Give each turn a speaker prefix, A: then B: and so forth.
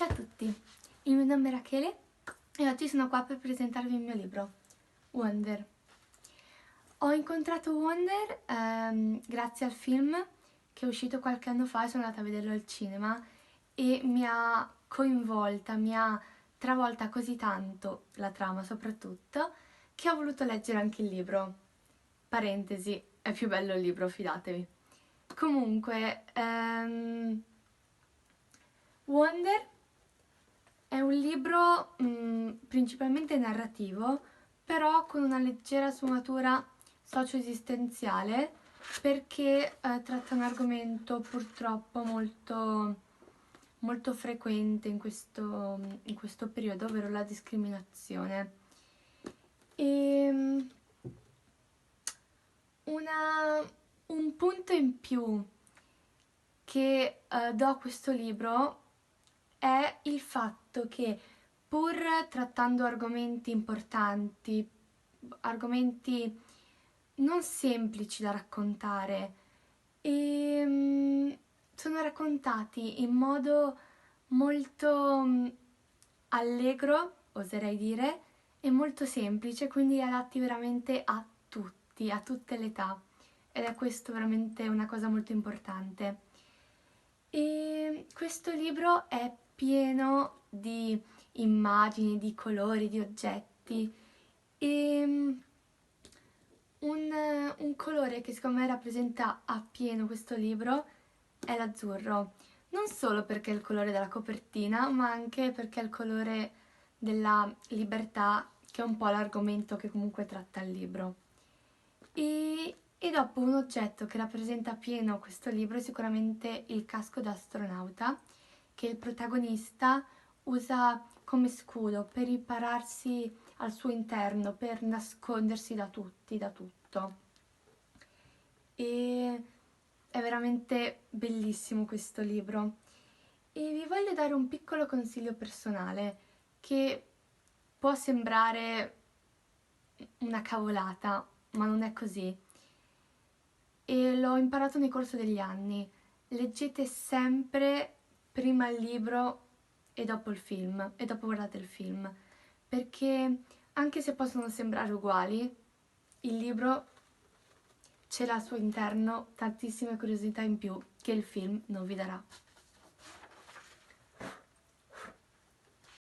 A: Ciao a tutti, il mio nome è Rachele e oggi sono qua per presentarvi il mio libro, Wonder. Ho incontrato Wonder grazie al film che è uscito qualche anno fa e sono andata a vederlo al cinema e mi ha coinvolta, mi ha travolta così tanto, la trama soprattutto, che ho voluto leggere anche il libro. Parentesi, è più bello il libro, fidatevi. Comunque, Wonder è un libro principalmente narrativo, però con una leggera sfumatura socio-esistenziale, perché tratta un argomento purtroppo molto frequente in questo periodo, ovvero la discriminazione. E un punto in più che do a questo libro è il fatto che, pur trattando argomenti importanti, argomenti non semplici da raccontare, sono raccontati in modo molto allegro, oserei dire, e molto semplice, quindi adatti veramente a tutti, a tutte le età. Ed è questo veramente una cosa molto importante. E questo libro è pieno di immagini, di colori, di oggetti e un colore che secondo me rappresenta appieno questo libro è l'azzurro. Non solo perché è il colore della copertina, ma anche perché è il colore della libertà, che è un po' l'argomento che comunque tratta il libro. E dopo un oggetto che rappresenta appieno questo libro è sicuramente il casco da astronauta, che il protagonista usa come scudo per ripararsi al suo interno, per nascondersi da tutti, da tutto. E è veramente bellissimo questo libro. E vi voglio dare un piccolo consiglio personale che può sembrare una cavolata, ma non è così. E l'ho imparato nel corso degli anni. Leggete sempre prima il libro e dopo il film, e dopo guardate il film, perché anche se possono sembrare uguali, il libro c'è al suo interno tantissime curiosità in più che il film non vi darà.